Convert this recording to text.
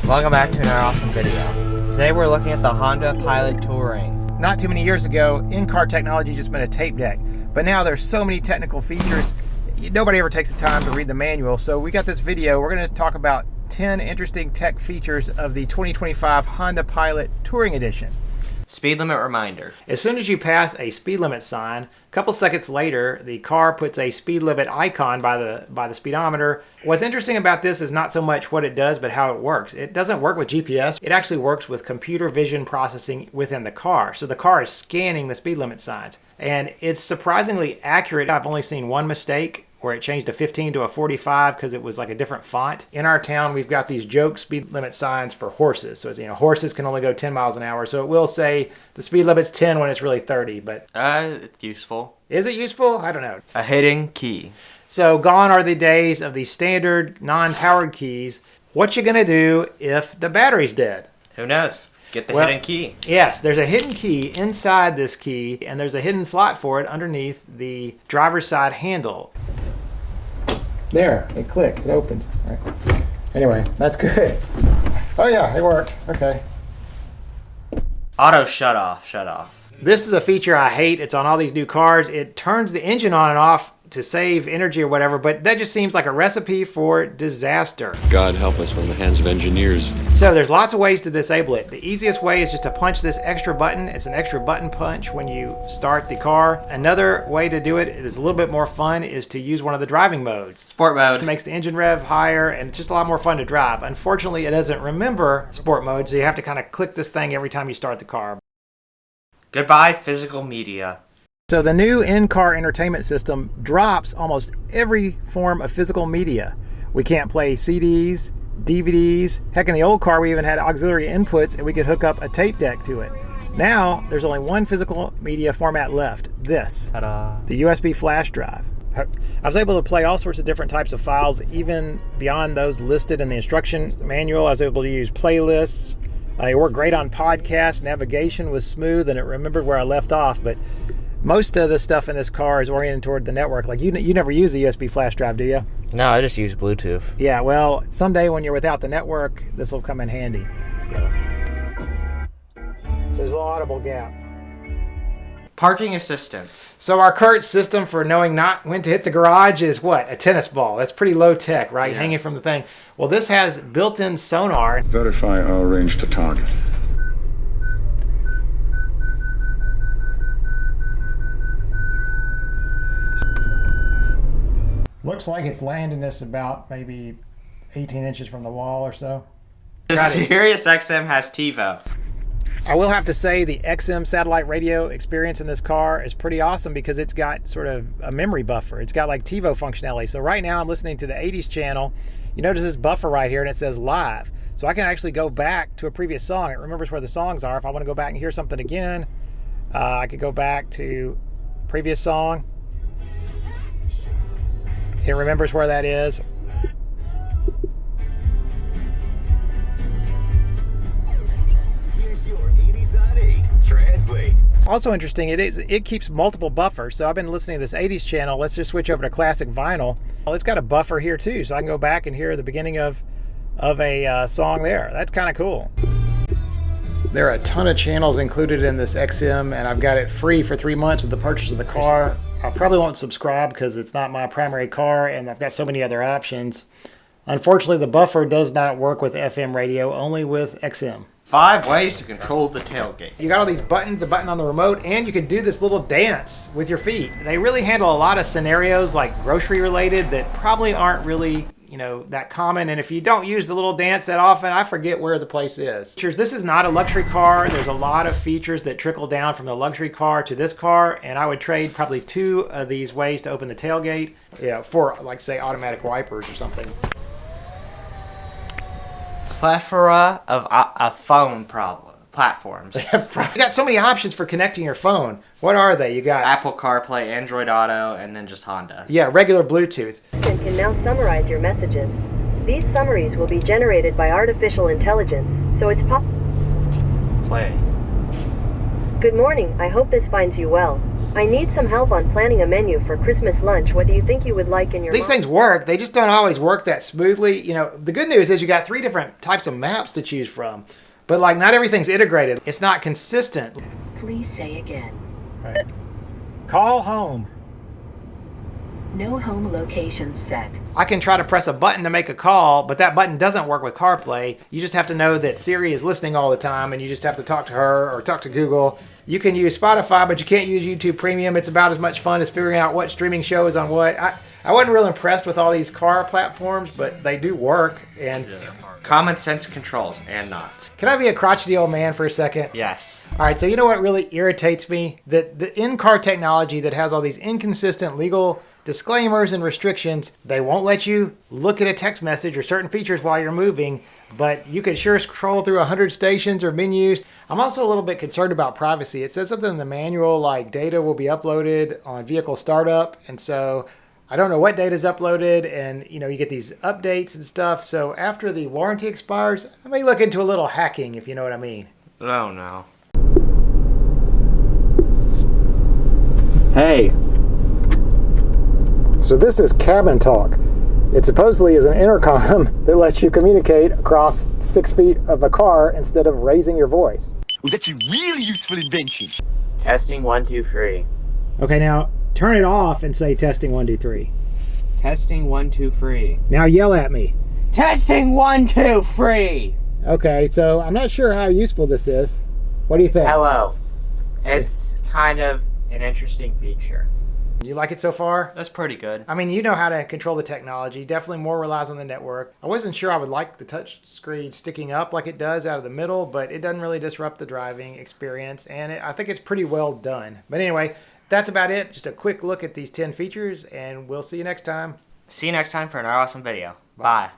Welcome back to another awesome video. Today we're looking at the Honda Pilot Touring. Not too many years ago, in-car technology just been a tape deck. But now there's so many technical features, nobody ever takes the time to read the manual. So we got this video, we're going to talk about 10 interesting tech features of the 2025 Honda Pilot Touring Edition. Speed limit reminder. As soon as you pass a speed limit sign, a couple seconds later, the car puts a speed limit icon by the speedometer. What's interesting about this is not so much what it does, but how it works. It doesn't work with GPS. It actually works with computer vision processing within the car. So the car is scanning the speed limit signs. And it's surprisingly accurate. I've only seen one mistake where it changed a 15 to a 45 because it was like a different font. In our town, we've got these joke speed limit signs for horses. So it's, horses can only go 10 miles an hour. So it will say the speed limit's 10 when it's really 30, but... It's useful. Is it useful? I don't know. A hidden key. So gone are the days of the standard non-powered keys. What you gonna do if the battery's dead? Who knows? Get the hidden key. Yes, there's a hidden key inside this key, and there's a hidden slot for it underneath the driver's side handle. There, it clicked, it opened. All right. Anyway, that's good. Oh yeah, it worked. Okay. Auto shut off. This is a feature I hate. It's on all these new cars. It turns the engine on and off to save energy or whatever, but that just seems like a recipe for disaster. God help us, we're in the hands of engineers. So there's lots of ways to disable it. The easiest way is just to punch this extra button. It's an extra button punch when you start the car. Another way to do it is a little bit more fun is to use one of the driving modes. Sport mode. It makes the engine rev higher and it's just a lot more fun to drive. Unfortunately, it doesn't remember sport mode, so you have to kind of click this thing every time you start the car. Goodbye, physical media. So the new in-car entertainment system drops almost every form of physical media. We can't play CDs, DVDs. Heck, in the old car we even had auxiliary inputs and we could hook up a tape deck to it. Now there's only one physical media format left, this. Ta-da. The USB flash drive. I was able to play all sorts of different types of files, even beyond those listed in the instruction manual. I was able to use playlists. It worked great on podcasts. Navigation was smooth and it remembered where I left off, but most of the stuff in this car is oriented toward the network. Like you never use a USB flash drive, do you? No, I just use Bluetooth. Yeah, well, someday when you're without the network, this will come in handy. So there's a little audible gap. Parking assistance. So our current system for knowing not when to hit the garage is what? A tennis ball. That's pretty low tech, right? Yeah. Hanging from the thing. Well, this has built-in sonar. Verify our range to target. Looks like it's landing us about maybe 18 inches from the wall or so. The Sirius XM has TiVo. I will have to say the XM satellite radio experience in this car is pretty awesome because it's got sort of a memory buffer. It's got like TiVo functionality. So right now I'm listening to the 80s channel. You notice this buffer right here and it says live. So I can actually go back to a previous song. It remembers where the songs are. If I want to go back and hear something again, I could go back to previous song. It remembers where that is. Here's your 80s on 8. Translate. Also interesting, it keeps multiple buffers. So I've been listening to this 80s channel. Let's just switch over to classic vinyl. Well, it's got a buffer here too, so I can go back and hear the beginning of a song there. That's kind of cool. There are a ton of channels included in this XM, and I've got it free for 3 months with the purchase of the car. I probably won't subscribe because it's not my primary car, and I've got so many other options. Unfortunately, the buffer does not work with FM radio, only with XM. 5 ways to control the tailgate. You got all these buttons, a button on the remote, and you can do this little dance with your feet. They really handle a lot of scenarios like grocery related that probably aren't really that common, and if you don't use the little dance that often, I forget where the place is. This is not a luxury car. There's a lot of features that trickle down from the luxury car to this car, and I would trade probably 2 of these ways to open the tailgate, for like say automatic wipers or something. Plethora of phone platforms. You got so many options for connecting your phone. What are they? You got Apple CarPlay, Android Auto, and then just Honda. Yeah, regular Bluetooth. And can now summarize your messages. These summaries will be generated by artificial intelligence, so it's Play. Good morning, I hope this finds you well. I need some help on planning a menu for Christmas lunch. What do you think you would like in your These things work. They just don't always work that smoothly. You know, the good news is you got 3 different types of maps to choose from. But like not everything's integrated. It's not consistent. Please say again. Right. Call home. No home location set. I can try to press a button to make a call, but that button doesn't work with CarPlay. You just have to know that Siri is listening all the time, and you just have to talk to her or talk to Google. You can use Spotify, but you can't use YouTube Premium. It's about as much fun as figuring out what streaming show is on what. I wasn't real impressed with all these car platforms, but they do work. And Common sense controls and not. Can I be a crotchety old man for a second? Yes. All right, so you know what really irritates me? That the in-car technology that has all these inconsistent legal disclaimers and restrictions, they won't let you look at a text message or certain features while you're moving, but you can sure scroll through 100 stations or menus. I'm also a little bit concerned about privacy. It says something in the manual like data will be uploaded on vehicle startup, and so I don't know what data is uploaded, and you get these updates and stuff. So after the warranty expires, I may look into a little hacking, if you know what I mean. Oh no. Hey. So this is cabin talk. It supposedly is an intercom that lets you communicate across 6 feet of a car instead of raising your voice. Well, that's a really useful invention. Testing 1 2 3. Okay, now turn it off and say testing 1 2 3. Testing 1 2 3. Now yell at me. Testing 1 2 3. Okay, so I'm not sure how useful this is. What do you think? Hello. It's kind of an interesting feature. You like it so far? That's pretty good. I mean, you know how to control the technology. Definitely more relies on the network. I wasn't sure I would like the touch screen sticking up like it does out of the middle, but it doesn't really disrupt the driving experience, and I think it's pretty well done. But anyway, that's about it. Just a quick look at these 10 features, and we'll see you next time. See you next time for another awesome video. Bye.